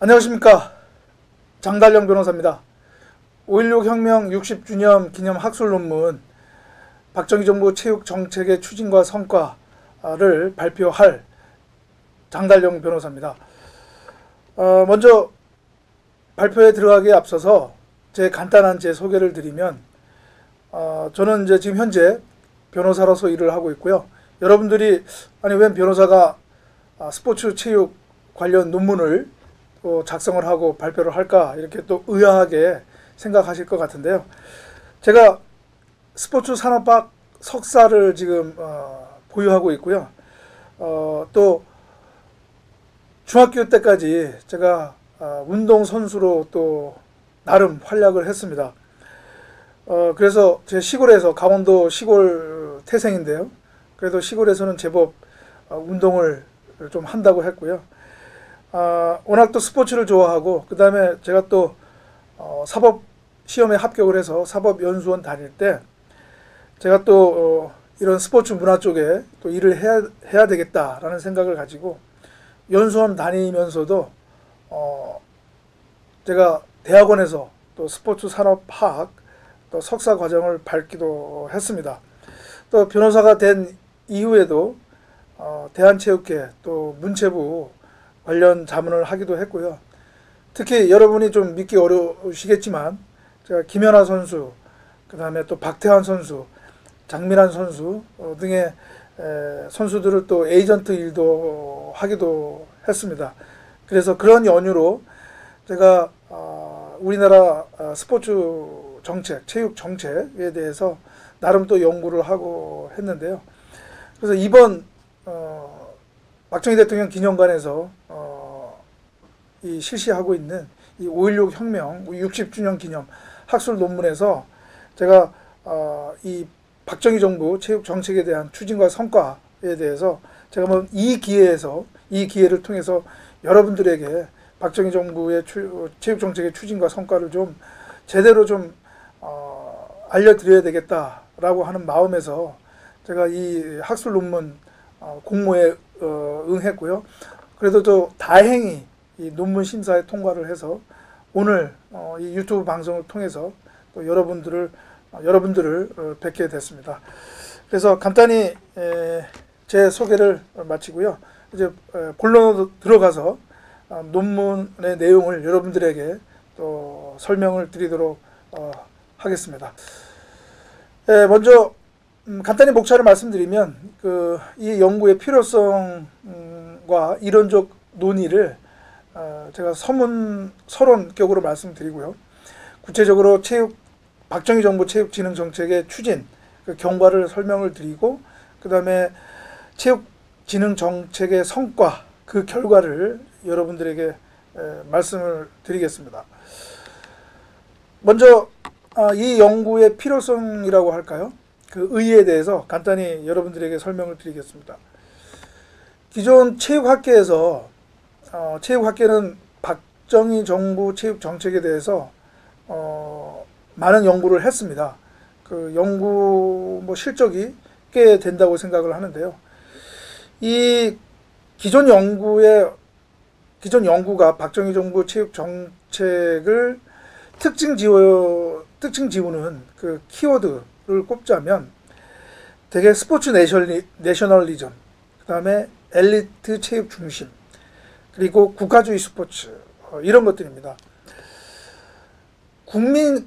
안녕하십니까, 장달령 변호사입니다. 5.16 혁명 60주년 기념 학술 논문 박정희 정부 체육정책의 추진과 성과를 발표할 장달령 변호사입니다. 먼저 발표에 들어가기에 앞서서 제 간단한 제 소개를 드리면, 저는 이제 지금 현재 변호사로서 일을 하고 있고요. 여러분들이 아니 웬 변호사가 스포츠 체육 관련 논문을 또 작성을 하고 발표를 할까, 이렇게 또 의아하게 생각하실 것 같은데요. 제가 스포츠 산업학 석사를 지금 보유하고 있고요. 또 중학교 때까지 제가 운동선수로 또 나름 활약을 했습니다. 그래서 제 시골에서, 강원도 시골 태생인데요. 그래도 시골에서는 제법 운동을 좀 한다고 했고요. 워낙 또 스포츠를 좋아하고, 그 다음에 제가 또 사법 시험에 합격을 해서 사법연수원 다닐 때 제가 또 이런 스포츠 문화 쪽에 또 일을 해야 되겠다라는 생각을 가지고 연수원 다니면서도 제가 대학원에서 또 스포츠 산업학 또 석사 과정을 밟기도 했습니다. 또 변호사가 된 이후에도 대한체육회 또 문체부 관련 자문을 하기도 했고요. 특히 여러분이 좀 믿기 어려우시겠지만 제가 김연아 선수, 그 다음에 또 박태환 선수, 장민환 선수 등의 선수들을 또 에이전트 일도 하기도 했습니다. 그래서 그런 연유로 제가 우리나라 스포츠 정책, 체육 정책에 대해서 나름 또 연구를 하고 했는데요. 그래서 이번 박정희 대통령 기념관에서 이 실시하고 있는 이 5.16 혁명 60주년 기념 학술 논문에서 제가 이 박정희 정부 체육 정책에 대한 추진과 성과에 대해서 제가 한번 이 기회를 통해서 여러분들에게 박정희 정부의 체육 정책의 추진과 성과를 좀 제대로 좀 알려드려야 되겠다라고 하는 마음에서 제가 이 학술 논문 공모에 응했고요. 그래도 또 다행히 이 논문 심사에 통과를 해서 오늘 이 유튜브 방송을 통해서 또 여러분들을 뵙게 됐습니다. 그래서 간단히 제 소개를 마치고요. 이제 본론으로 들어가서 논문의 내용을 여러분들에게 또 설명을 드리도록 하겠습니다. 먼저 간단히 목차를 말씀드리면, 이 연구의 필요성과 이론적 논의를 제가 서론격으로 말씀드리고요. 구체적으로 박정희 정부 체육진흥정책의 추진, 그 경과를 설명을 드리고, 그 다음에 체육진흥정책의 성과, 그 결과를 여러분들에게 말씀을 드리겠습니다. 먼저 이 연구의 필요성이라고 할까요? 그 의의에 대해서 간단히 여러분들에게 설명을 드리겠습니다. 기존 체육학계에서 체육학계는 박정희 정부 체육정책에 대해서 많은 연구를 했습니다. 그 연구 실적이 꽤 된다고 생각을 하는데요. 이 기존 연구가 박정희 정부 체육정책을 특징 지우는 그 키워드를 꼽자면 되게 스포츠 내셔널리즘, 그 다음에 엘리트 체육 중심, 그리고 국가주의 스포츠, 이런 것들입니다.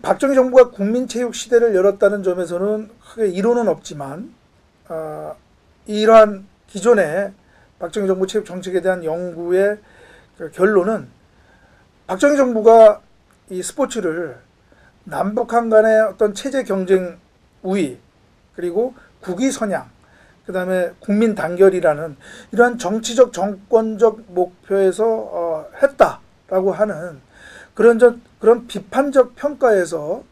박정희 정부가 국민체육 시대를 열었다는 점에서는 크게 이론은 없지만, 이러한 기존의 박정희 정부 체육 정책에 대한 연구의 결론은 박정희 정부가 이 스포츠를 남북한 간의 어떤 체제 경쟁 우위, 그리고 국위 선양, 그 다음에 국민 단결이라는 이러한 정치적 정권적 목표에서 했다라고 하는 그런 비판적 평가에서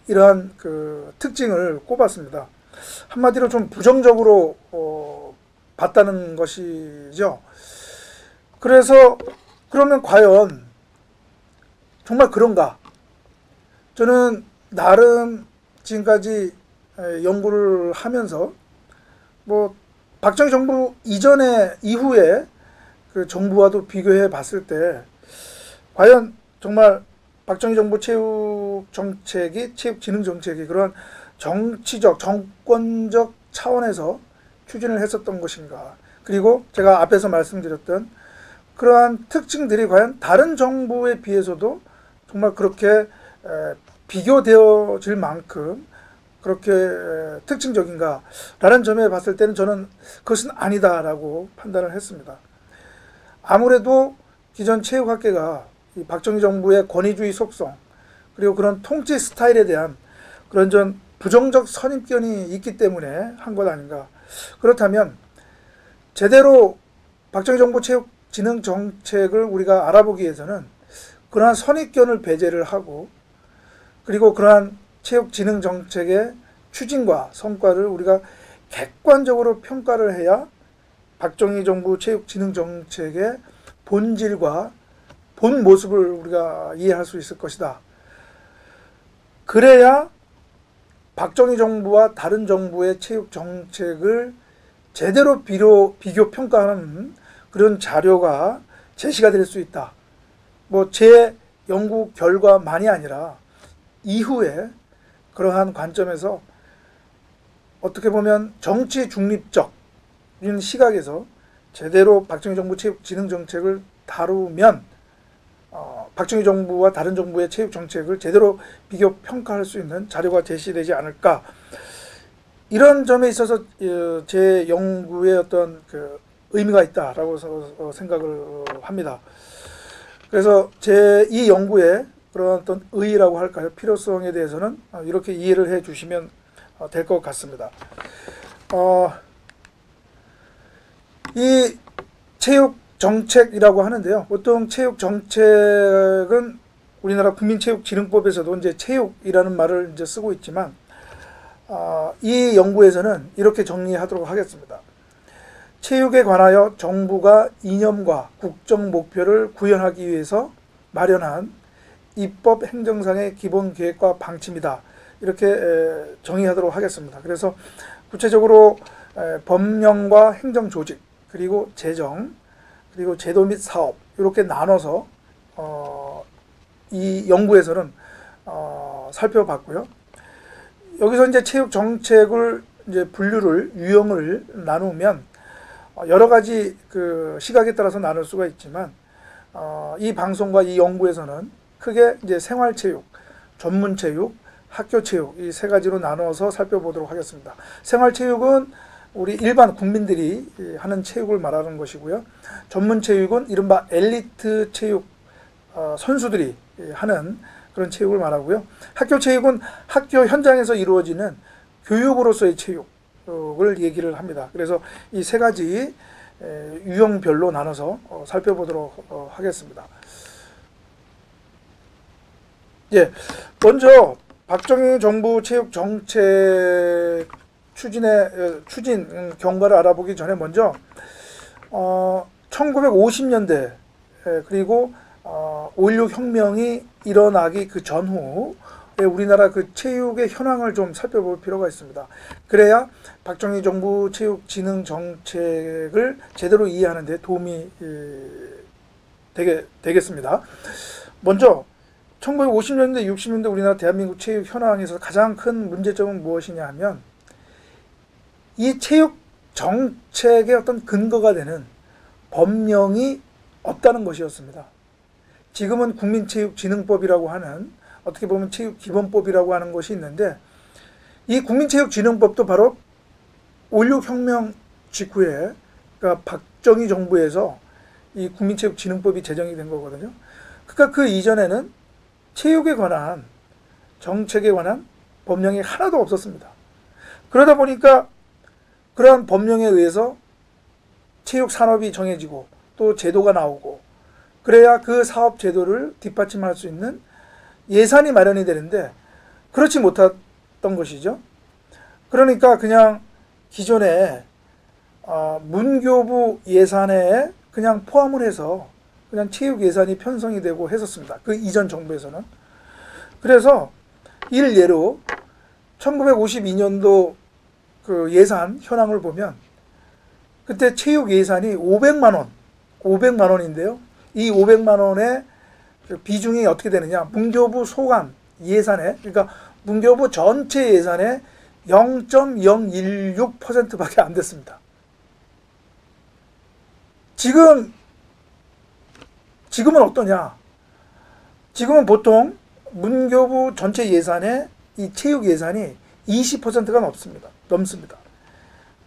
이러한 그 특징을 꼽았습니다. 한마디로 좀 부정적으로 봤다는 것이죠. 그래서 그러면 과연 정말 그런가? 저는 나름 지금까지 연구를 하면서 박정희 정부 이후에 그 정부와도 비교해 봤을 때 과연 정말 박정희 정부 체육진흥정책이 그런 정치적, 정권적 차원에서 추진을 했었던 것인가. 그리고 제가 앞에서 말씀드렸던 그러한 특징들이 과연 다른 정부에 비해서도 정말 그렇게 비교되어질 만큼 그렇게 특징적인가라는 점에 봤을 때는 저는 그것은 아니다라고 판단을 했습니다. 아무래도 기존 체육학계가 이 박정희 정부의 권위주의 속성 그리고 그런 통치 스타일에 대한 그런 좀 부정적 선입견이 있기 때문에 한 것 아닌가. 그렇다면 제대로 박정희 정부 체육진흥정책을 우리가 알아보기 위해서는 그러한 선입견을 배제를 하고 그리고 그러한 체육진흥정책의 추진과 성과를 우리가 객관적으로 평가를 해야 박정희 정부 체육진흥정책의 본질과 본 모습을 우리가 이해할 수 있을 것이다. 그래야 박정희 정부와 다른 정부의 체육정책을 제대로 비교 평가하는 그런 자료가 제시가 될 수 있다. 뭐 제 연구 결과만이 아니라 이후에 그러한 관점에서 어떻게 보면 정치 중립적인 시각에서 제대로 박정희 정부 체육진흥정책을 다루면 박정희 정부와 다른 정부의 체육정책을 제대로 비교 평가할 수 있는 자료가 제시되지 않을까. 이런 점에 있어서 제 연구에 어떤 그 의미가 있다라고 생각을 합니다. 그래서 제 이 연구의 그런 어떤 의의라고 할까요? 필요성에 대해서는 이렇게 이해를 해 주시면 될 것 같습니다. 이 체육 정책이라고 하는데요. 보통 체육 정책은 우리나라 국민체육진흥법에서도 이제 체육이라는 말을 이제 쓰고 있지만 이 연구에서는 이렇게 정리하도록 하겠습니다. 체육에 관하여 정부가 이념과 국정 목표를 구현하기 위해서 마련한 입법 행정상의 기본 계획과 방침이다. 이렇게 정의하도록 하겠습니다. 그래서 구체적으로 법령과 행정 조직, 그리고 재정, 그리고 제도 및 사업 이렇게 나눠서 이 연구에서는 살펴봤고요. 여기서 이제 체육 정책을 이제 유형을 나누면 여러 가지 그 시각에 따라서 나눌 수가 있지만 이 방송과 이 연구에서는 크게 이제 생활체육, 전문체육, 학교체육 이 세 가지로 나눠서 살펴보도록 하겠습니다. 생활체육은 우리 일반 국민들이 하는 체육을 말하는 것이고요. 전문체육은 이른바 엘리트 체육 선수들이 하는 그런 체육을 말하고요. 학교체육은 학교 현장에서 이루어지는 교육으로서의 체육을 얘기를 합니다. 그래서 이 세 가지 유형별로 나눠서 살펴보도록 하겠습니다. 예, 먼저 박정희 정부 체육 정책 추진 경과를 알아보기 전에 먼저 1950년대 그리고 5.16 혁명이 일어나기 그 전후에 우리나라 그 체육의 현황을 좀 살펴볼 필요가 있습니다. 그래야 박정희 정부 체육진흥 정책을 제대로 이해하는 데 도움이 되겠습니다. 먼저 1950년대, 60년대 우리나라 대한민국 체육 현황에서 가장 큰 문제점은 무엇이냐 하면 이 체육 정책의 어떤 근거가 되는 법령이 없다는 것이었습니다. 지금은 국민체육진흥법이라고 하는 어떻게 보면 체육기본법이라고 하는 것이 있는데 이 국민체육진흥법도 바로 5.16 혁명 직후에 그러니까 박정희 정부에서 이 국민체육진흥법이 제정이 된 거거든요. 그러니까 그 이전에는 체육에 관한 정책에 관한 법령이 하나도 없었습니다. 그러다 보니까 그러한 법령에 의해서 체육 산업이 정해지고 또 제도가 나오고 그래야 그 사업 제도를 뒷받침할 수 있는 예산이 마련이 되는데 그렇지 못했던 것이죠. 그러니까 그냥 기존에 문교부 예산에 그냥 포함을 해서 그냥 체육 예산이 편성이 되고 했었습니다. 그 이전 정부에서는. 그래서 일례로 1952년도 그 예산 현황을 보면 그때 체육 예산이 500만 원인데요. 이 500만 원에 그 비중이 어떻게 되느냐? 문교부 소관 예산에, 그러니까 문교부 전체 예산의 0.016%밖에 안 됐습니다. 지금은 어떠냐? 지금은 보통 문교부 전체 예산의 이 체육 예산이 20%가 넘습니다.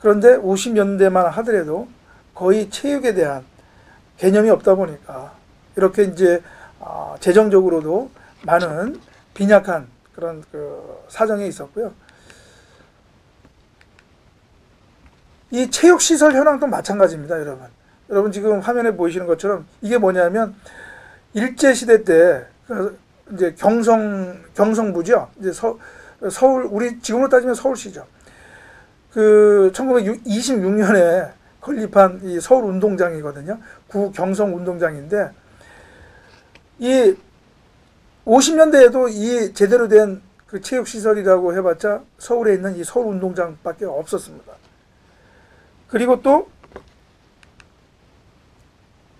그런데 50년대만 하더라도 거의 체육에 대한 개념이 없다 보니까 이렇게 이제 재정적으로도 많은 빈약한 그런 그 사정에 있었고요. 이 체육시설 현황도 마찬가지입니다, 여러분. 여러분 지금 화면에 보이시는 것처럼 이게 뭐냐면 일제시대 때 이제 경성부죠. 이제 서울, 우리 지금으로 따지면 서울시죠. 그 1926년에 건립한 이 서울운동장이거든요. 구경성운동장인데 이 50년대에도 이 제대로 된 그 체육시설이라고 해봤자 서울에 있는 이 서울운동장밖에 없었습니다. 그리고 또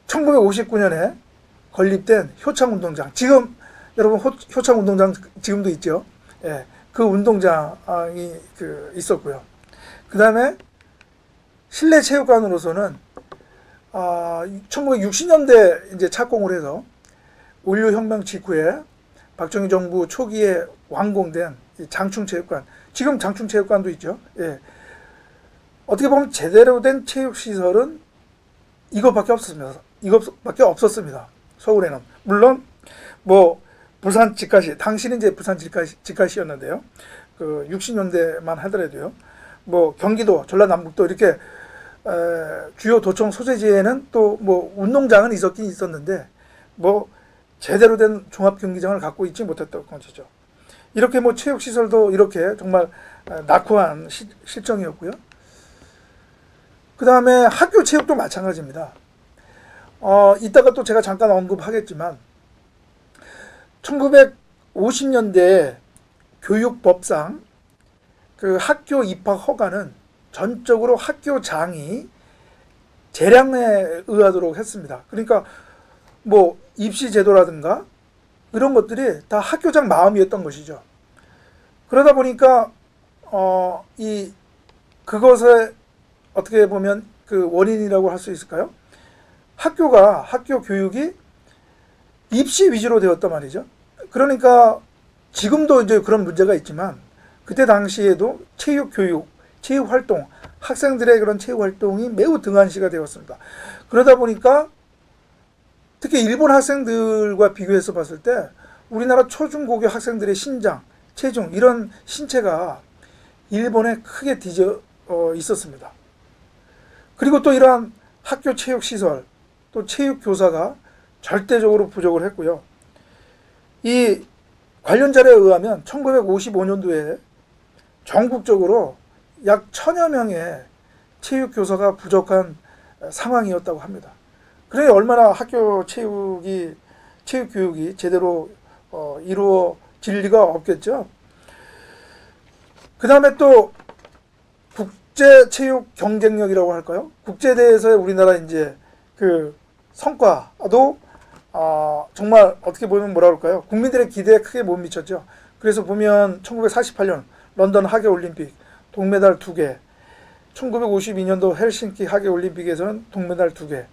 1959년에 건립된 효창운동장, 지금 여러분 효창운동장 지금도 있죠. 예, 그 운동장이 있었고요. 그 다음에 실내 체육관으로서는 1960년대 이제 착공을 해서 5.16 혁명 직후에 박정희 정부 초기에 완공된 장충체육관, 지금 장충체육관도 있죠. 예. 어떻게 보면 제대로 된 체육시설은 이것밖에 없었습니다. 서울에는. 물론 뭐 부산 직가시, 당시는 이제 부산 직가시였는데요. 그 60년대만 하더라도요. 뭐 경기도, 전라남북도 이렇게 주요 도청 소재지에는 또 뭐 운동장은 있었긴 있었는데 뭐 제대로 된 종합 경기장을 갖고 있지 못했던 것이죠. 이렇게 뭐 체육 시설도 이렇게 정말 낙후한 실정이었고요. 그 다음에 학교 체육도 마찬가지입니다. 이따가 또 제가 잠깐 언급하겠지만 1950년대 교육법상 그 학교 입학 허가는 전적으로 학교장이 재량에 의하도록 했습니다. 그러니까 뭐 입시 제도라든가 이런 것들이 다 학교장 마음이었던 것이죠. 그러다 보니까 그것에 어떻게 보면 그 원인이라고 할 수 있을까요? 학교 교육이 입시 위주로 되었단 말이죠. 그러니까 지금도 이제 그런 문제가 있지만 그때 당시에도 체육 교육, 체육 활동, 학생들의 그런 체육 활동이 매우 등한시가 되었습니다. 그러다 보니까 특히 일본 학생들과 비교해서 봤을 때 우리나라 초중고교 학생들의 신장, 체중 이런 신체가 일본에 크게 뒤져 있었습니다. 그리고 또 이러한 학교 체육시설, 또 체육교사가 절대적으로 부족을 했고요. 이 관련 자료에 의하면 1955년도에 전국적으로 약 1000여 명의 체육교사가 부족한 상황이었다고 합니다. 그러니 얼마나 학교 체육교육이 제대로 이루어질 리가 없겠죠. 그 다음에 또 국제체육 경쟁력이라고 할까요? 국제대회에서의 우리나라 이제 그 성과도 정말 어떻게 보면 뭐라 그럴까요? 국민들의 기대에 크게 못 미쳤죠. 그래서 보면 1948년 런던 하계올림픽 동메달 2개, 1952년도 헬싱키 하계올림픽에서는 동메달 2개.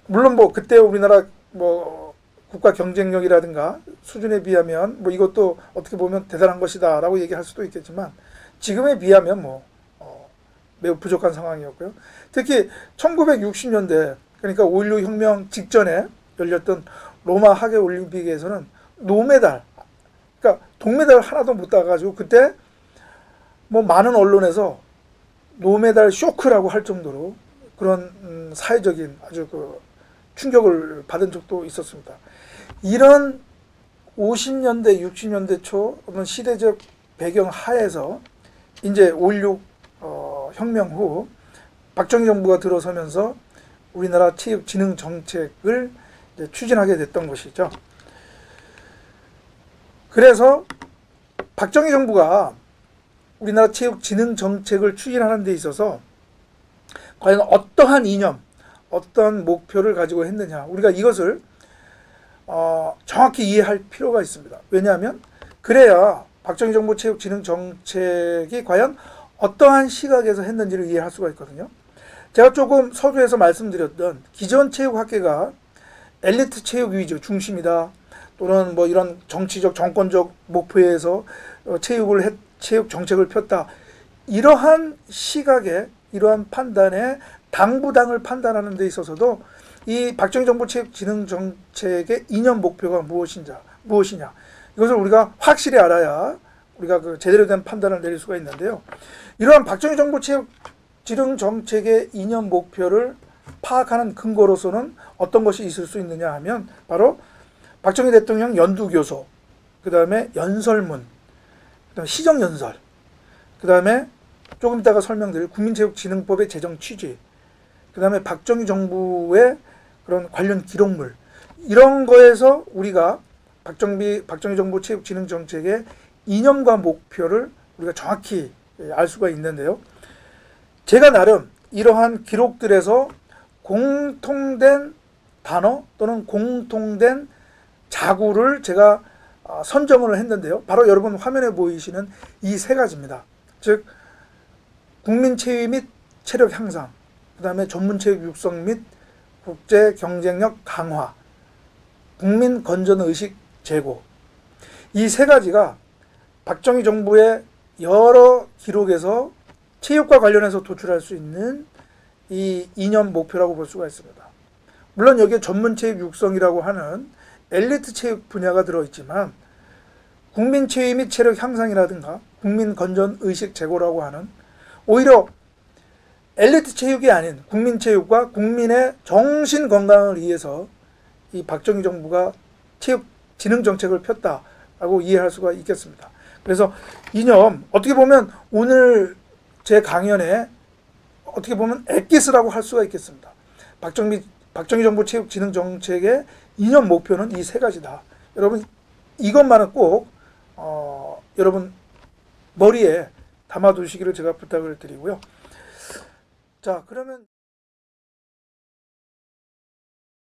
물론 뭐 그때 우리나라 뭐 국가 경쟁력이라든가 수준에 비하면 뭐 이것도 어떻게 보면 대단한 것이다라고 얘기할 수도 있겠지만 지금에 비하면 뭐 매우 부족한 상황이었고요. 특히 1960년대 그러니까 5.16 혁명 직전에 열렸던 로마 하계올림픽에서는 노메달, 그러니까 동메달 하나도 못 따가지고 그때 뭐 많은 언론에서 노메달 쇼크라고 할 정도로 그런 사회적인 아주 그 충격을 받은 적도 있었습니다. 이런 50년대, 60년대 초 어떤 시대적 배경 하에서 이제 5.16 혁명 후 박정희 정부가 들어서면서 우리나라 체육진흥 정책을 이제 추진하게 됐던 것이죠. 그래서 박정희 정부가 우리나라 체육진흥 정책을 추진하는 데 있어서 과연 어떠한 이념, 어떤 목표를 가지고 했느냐. 우리가 이것을 정확히 이해할 필요가 있습니다. 왜냐하면 그래야 박정희 정부 체육진흥정책이 과연 어떠한 시각에서 했는지를 이해할 수가 있거든요. 제가 조금 서두에서 말씀드렸던 기존 체육학계가 엘리트 체육 위주 중심이다, 또는 뭐 이런 정치적 정권적 목표에서 체육 정책을 폈다, 이러한 시각에, 이러한 판단에 당부당을 판단하는 데 있어서도 이 박정희 정부 체육진흥정책의 이념 목표가 무엇이냐, 이것을 우리가 확실히 알아야 우리가 그 제대로 된 판단을 내릴 수가 있는데요. 이러한 박정희 정부 체육진흥정책의 이념 목표를 파악하는 근거로서는 어떤 것이 있을 수 있느냐 하면 바로 박정희 대통령 연두교소, 그 다음에 연설문, 그 다음에 시정연설, 그 다음에 조금 이따가 설명드릴 국민체육진흥법의 제정 취지, 그 다음에 박정희 정부의 그런 관련 기록물, 이런 거에서 우리가 박정희 정부 체육진흥정책의 이념과 목표를 우리가 정확히 알 수가 있는데요. 제가 나름 이러한 기록들에서 공통된 단어 또는 공통된 자구를 제가 선정을 했는데요. 바로 여러분 화면에 보이시는 이 세 가지입니다. 즉 국민체위 및 체력 향상, 그 다음에 전문체육 육성 및 국제 경쟁력 강화, 국민 건전의식 제고, 이 세 가지가 박정희 정부의 여러 기록에서 체육과 관련해서 도출할 수 있는 이 이념 목표라고 볼 수가 있습니다. 물론 여기에 전문체육 육성이라고 하는 엘리트 체육 분야가 들어있지만 국민체위 및 체력 향상이라든가 국민 건전의식 제고라고 하는 오히려 엘리트 체육이 아닌 국민체육과 국민의 정신 건강을 위해서 이 박정희 정부가 체육진흥정책을 폈다라고 이해할 수가 있겠습니다. 그래서 이념, 어떻게 보면 오늘 제 강연에 어떻게 보면 엑기스라고 할 수가 있겠습니다. 박정희 정부 체육진흥정책의 이념 목표는 이 세 가지다. 여러분 이것만은 꼭 여러분 머리에 담아두시기를 제가 부탁을 드리고요. 자, 그러면